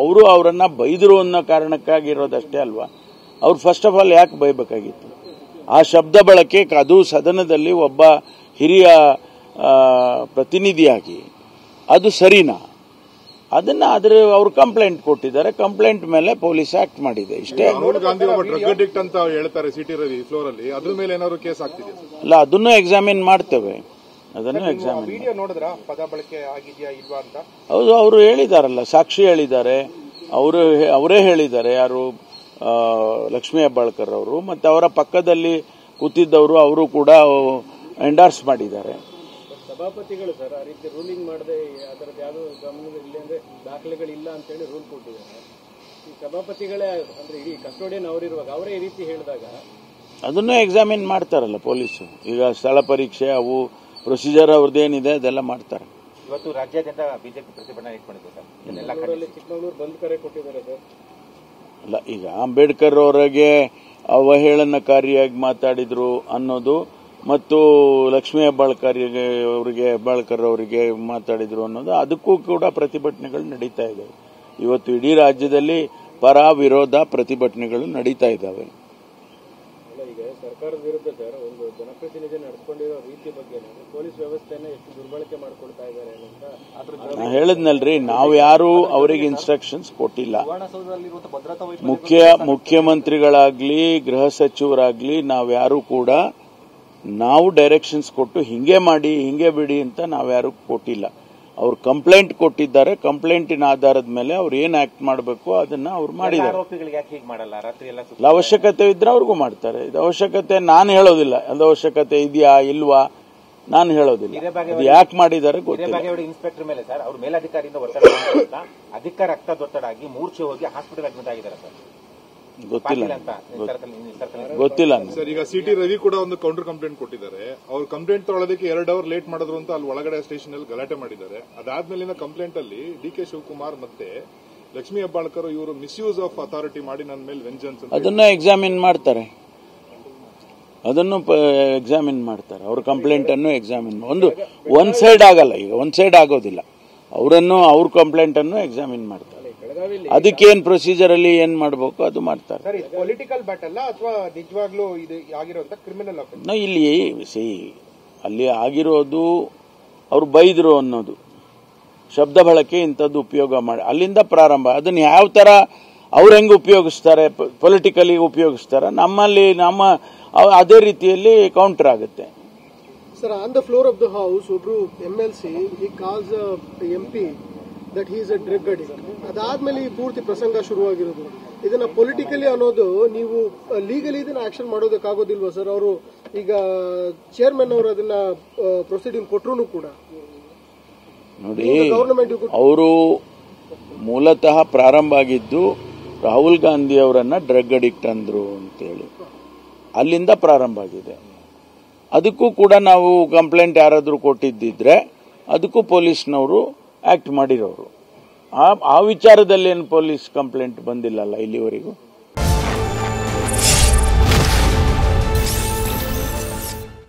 ಅವರು ಅವರನ್ನ ಬೈದರು ಅನ್ನೋ ಕಾರಣಕ್ಕಾಗಿರೋದಷ್ಟೇ ಅಲ್ವಾ. ಅವ್ರು ಫಸ್ಟ್ ಆಫ್ ಆಲ್ ಯಾಕೆ ಬೈಬೇಕಾಗಿತ್ತು? ಆ ಶಬ್ದ ಬಳಕೆ, ಅದು ಸದನದಲ್ಲಿ ಒಬ್ಬ ಹಿರಿಯ ಪ್ರತಿನಿಧಿಯಾಗಿ ಅದು ಸರಿನಾ? ಅದನ್ನ ಅವರು ಕಂಪ್ಲೇಂಟ್ ಕೊಟ್ಟಿದ್ದಾರೆ. ಕಂಪ್ಲೇಂಟ್ ಮೇಲೆ ಪೊಲೀಸ್ ಆಕ್ಟ್ ಮಾಡಿದೆ, ಇಷ್ಟೇ. ರಾಹುಲ್ ಗಾಂಧಿ ಒಬ್ಬ ಡ್ರಗ್ ಅಡಿಕ್ಟ್ ಅಂತ ಹೇಳ್ತಾರೆ ಸಿಟಿ ರವಿ ಫ್ಲೋರ್ ಅಲ್ಲಿ, ಅದ್ರ ಮೇಲೆ ಏನಾದ್ರು ಕೇಸ್ ಆಗ್ತಿದೆ? ಅಲ್ಲ, ಅದನ್ನು ಎಕ್ಸಾಮಿನ್ ಮಾಡ್ತೇವೆ. ಅದನ್ನು ಎಕ್ಸಾಮಿನ್. ವಿಡಿಯೋ ನೋಡಿದ್ರ ಪದ ಬಳಕೆ ಆಗಿದೆಯಾ ಇಲ್ವಾ ಅಂತ? ಹೌದು, ಅವರು ಹೇಳಿದಾರಲ್ಲ, ಸಾಕ್ಷಿ ಹೇಳಿದ್ದಾರೆ, ಅವರೇ ಹೇಳಿದ್ದಾರೆ. ಯಾರು? ಲಕ್ಷ್ಮೀ ಹೆಬ್ಬಾಳ್ಕರ್ ಅವರು. ಮತ್ತೆ ಅವರ ಪಕ್ಕದಲ್ಲಿ ಕೂತಿದ್ದವರು ಅವರು ಕೂಡ ಎಂಡಾರ್ಸ್ ಮಾಡಿದ್ದಾರೆ. ಸಭಾಪತಿಗಳು ಸರ್ ಆ ರೀತಿ ರೂಲಿಂಗ್ ಮಾಡದೆ ಅದರದ್ದು ಯಾವುದೋ ಗಮನದಲ್ಲಿ ಅಂದ್ರೆ ದಾಖಲೆಗಳಿಲ್ಲ ಅಂತ ಹೇಳಿ ರೂಲ್ ಕೊಟ್ಟಿದ್ದಾರೆ. ಈ ಸಭಾಪತಿಗಳೇ ಅಂದ್ರೆ ಇಡೀ ಕಸ್ಟೋಡಿಯನ್ ಅವರಿರುವಾಗ ಅವರೇ ಈ ರೀತಿ ಹೇಳಿದಾಗ ಅದನ್ನು ಎಕ್ಸಾಮಿನ್ ಮಾಡ್ತಾರಲ್ಲ ಪೊಲೀಸು. ಈಗ ಸ್ಥಳ ಪರೀಕ್ಷೆ, ಅವು ಪ್ರೊಸೀಜರ್ ಅವ್ರದ್ದೇನಿದೆ ಅದೆಲ್ಲ ಮಾಡ್ತಾರೆ. ಇವತ್ತು ರಾಜ್ಯಾದ್ಯಂತ ಬಿಜೆಪಿ ಪ್ರತಿಭಟನೆ ಇಟ್ಕೊಂಡಿದೆ ಸರ್. ಚಿಕ್ಕಮಗಳೂರು ಬಂದ್ ಕರೆ ಕೊಟ್ಟಿದ್ದಾರೆ ಸರ್. ಅಲ್ಲ, ಈಗ ಅಂಬೇಡ್ಕರ್ ಅವರಿಗೆ ಅವಹೇಳನಕಾರಿಯಾಗಿ ಮಾತಾಡಿದ್ರು ಅನ್ನೋದು ಮತ್ತು ಲಕ್ಷ್ಮೀ ಹೆಬ್ಬಾಳ್ಕರ್ ಅವರಿಗೆ ಮಾತಾಡಿದ್ರು ಅನ್ನೋದು, ಅದಕ್ಕೂ ಕೂಡ ಪ್ರತಿಭಟನೆಗಳು ನಡೀತಾ ಇದ್ದಾವೆ. ಇವತ್ತು ಇಡೀ ರಾಜ್ಯದಲ್ಲಿ ಪರ ವಿರೋಧ ಪ್ರತಿಭಟನೆಗಳು ನಡೀತಾ ಇದ್ದಾವೆ. ಈಗ ಸರ್ಕಾರದ ವಿರುದ್ಧ ಸರ್ ಒಂದು ಜನಪ್ರತಿನಿಧಿ ನಡೆದುಕೊಂಡಿರೋ ರೀತಿ ಬಗ್ಗೆ ಪೊಲೀಸ್ ವ್ಯವಸ್ಥೆಯನ್ನ ಎಷ್ಟು ದುರ್ಬಳಕೆ ಮಾಡ್ಕೊಳ್ತಾ ಇದ್ದಾರೆ ಅಂತ ನಾನು ಹೇಳಿದ್ನಲ್ರಿ, ನಾವು ಯಾರು ಅವರಿಗೆ ಇನ್ಸ್ಟ್ರಕ್ಷನ್ಸ್ ಕೊಟ್ಟಿಲ್ಲ. ಮುಖ್ಯಮಂತ್ರಿಗಳಾಗ್ಲಿ ಗೃಹ ಸಚಿವರಾಗ್ಲಿ ನಾವ್ಯಾರು ಕೂಡ ನಾವು ಡೈರೆಕ್ಷನ್ಸ್ ಕೊಟ್ಟು ಹಿಂಗೆ ಮಾಡಿ ಹಿಂಗೆ ಬಿಡಿ ಅಂತ ನಾವ್ಯಾರು ಕೊಟ್ಟಿಲ್ಲ. ಅವ್ರು ಕಂಪ್ಲೇಂಟ್ ಕೊಟ್ಟಿದ್ದಾರೆ. ಕಂಪ್ಲೇಂಟಿನ ಆಧಾರದ ಮೇಲೆ ಅವ್ರು ಏನ್ ಆಕ್ಟ್ ಮಾಡಬೇಕು ಅದನ್ನ ಅವ್ರು ಮಾಡಿದ್ದಾರೆ. ಅವಶ್ಯಕತೆ ಇದ್ರೆ ಅವ್ರಿಗೂ ಮಾಡ್ತಾರೆ. ಇದು ಅವಶ್ಯಕತೆ ನಾನು ಹೇಳೋದಿಲ್ಲ. ಅದು ಅವಶ್ಯಕತೆ ಇದೆಯಾ ಇಲ್ವಾ ನಾನು ಹೇಳೋದಿಲ್ಲ. ಅದು ಯಾಕೆ ಮಾಡಿದ್ದಾರೆ ಗೊತ್ತಿಲ್ಲ. ಇನ್ಸ್ಪೆಕ್ಟರ್ ಮೇಲೆ ಸರ್ ಅವ್ರ ಮೇಲಧಿಕಾರಿಯಿಂದ ಒತ್ತಡ ಅಧಿಕ ರಕ್ತದೊತ್ತಡ ಆಗಿ ಮೂರ್ಛೆ ಹೋಗಿ ಹಾಸ್ಪಿಟಲ್ ಅಡ್ಮಿಟ್ ಆಗಿದ್ದಾರೆ ಸರ್. ಗೊತ್ತಿಲ್ಲ ಸರ್. ಈಗ ಸಿಟಿ ರವಿ ಕೂಡ ಒಂದು ಕೌಂಟರ್ ಕಂಪ್ಲೇಂಟ್ ಕೊಟ್ಟಿದ್ದಾರೆ. ಅವ್ರು ಕಂಪ್ಲೇಂಟ್ ತಗೊಳ್ಳೋದಕ್ಕೆ 2 ಅವರ್ ಲೇಟ್ ಮಾಡಿದ್ರು ಅಂತ ಅಲ್ಲಿ ಒಳಗಡೆ ಸ್ಟೇಷನ್ ಅಲ್ಲಿ ಗಲಾಟೆ ಮಾಡಿದ್ದಾರೆ. ಅದಾದ್ಮೇಲಿನ ಕಂಪ್ಲೇಂಟ್ ಅಲ್ಲಿ ಡಿ.ಕೆ. ಶಿವಕುಮಾರ್ ಮತ್ತೆ ಲಕ್ಷ್ಮೀ ಹೆಬ್ಬಾಳ್ಕರ್ ಇವರು ಮಿಸ್ಯೂಸ್ ಆಫ್ ಅಥಾರಿಟಿ ಮಾಡಿ ನನ್ನ ಮೇಲೆ ವೆಂಜನ್ಸ್ ಅದನ್ನ ಎಕ್ಸಾಮಿನ್ ಮಾಡ್ತಾರೆ. ಅವ್ರ ಕಂಪ್ಲೇಂಟ್ ಅನ್ನು ಎಕ್ಸಾಮಿನ್ ಒಂದ್ ಸೈಡ್ ಆಗಲ್ಲ. ಈಗ ಒಂದ್ ಸೈಡ್ ಆಗೋದಿಲ್ಲ. ಅವ್ರ ಕಂಪ್ಲೇಂಟ್ ಅನ್ನು ಎಕ್ಸಾಮಿನ್ ಮಾಡ್ತಾರೆ. ಅದಕ್ಕೇನ್ ಪ್ರೊಸೀಜರ್ ಅಲ್ಲಿ ಏನ್ ಮಾಡಬೇಕು ಅದು ಮಾಡ್ತಾರೆ. ಪೊಲಿಟಿಕಲ್ ಬ್ಯಾಟಲ್ ಅಥವಾ ನಿಜವಾಗ್ಲೂ ಇದು ಆಗಿರೋಂತ ಕ್ರಿಮಿನಲ್ ಆಫೆನ್ಸ್? ಇಲ್ಲಿ ಅಲ್ಲಿ ಆಗಿರೋದು ಅವ್ರು ಬೈದ್ರು ಅನ್ನೋದು ಶಬ್ದ ಬಳಕೆ ಇಂಥದ್ದು ಉಪಯೋಗ ಮಾಡಿ ಅಲ್ಲಿಂದ ಪ್ರಾರಂಭ. ಅದನ್ನ ಯಾವ ತರ ಅವ್ರು ಹೆಂಗ್ ಉಪಯೋಗಿಸ್ತಾರೆ, ಪೊಲಿಟಿಕಲಿ ಉಪಯೋಗಿಸ್ತಾರ, ನಮ್ಮ ಅದೇ ರೀತಿಯಲ್ಲಿ ಕೌಂಟರ್ ಆಗುತ್ತೆ. Sir, on the floor of the house ಒಬ್ರು MLC ಈ calls MP that he is a drug addict. ಅದಾದ್ಮೇಲೆ ಈ ಪೂರ್ತಿ ಪ್ರಸಂಗ ಶುರುವಾಗಿರೋದು. ಇದನ್ನ ಪೊಲಿಟಿಕಲಿ ಅನ್ನೋದು ನೀವು ಲೀಗಲಿ ಇದನ್ನ ಆಕ್ಷನ್ ಮಾಡೋದಕ್ಕಾಗೋದಿಲ್ವಾ ಸರ್? ಅವರು ಈಗ ಚೇರ್ಮನ್ ಅವರು ಅದನ್ನ ಪ್ರೊಸೀಡಿಂಗ್ ಕೊಟ್ಟರು ಕೂಡ ನೋಡಿ, ಅವರು ಮೂಲತಃ ಪ್ರಾರಂಭ ಆಗಿದ್ದು ರಾಹುಲ್ ಗಾಂಧಿ ಅವರನ್ನ ಡ್ರಗ್ ಅಡಿಕ್ಟ್ ಅಂದ್ರು ಅಂತೇಳಿ ಅಲ್ಲಿಂದ ಪ್ರಾರಂಭ ಆಗಿದೆ. ಅದಕ್ಕೂ ಕೂಡ ನಾವು ಕಂಪ್ಲೇಂಟ್ ಯಾರಾದ್ರೂ ಕೊಟ್ಟಿದ್ದಿದ್ರೆ ಅದಕ್ಕೂ ಪೊಲೀಸ್ನವರು ಆಕ್ಟ್ ಮಾಡಿರೋರು. ಆ ವಿಚಾರದಲ್ಲಿ ಏನು ಪೊಲೀಸ್ ಕಂಪ್ಲೇಂಟ್ ಬಂದಿಲ್ಲಲ್ಲ ಇಲ್ಲಿವರೆಗೂ.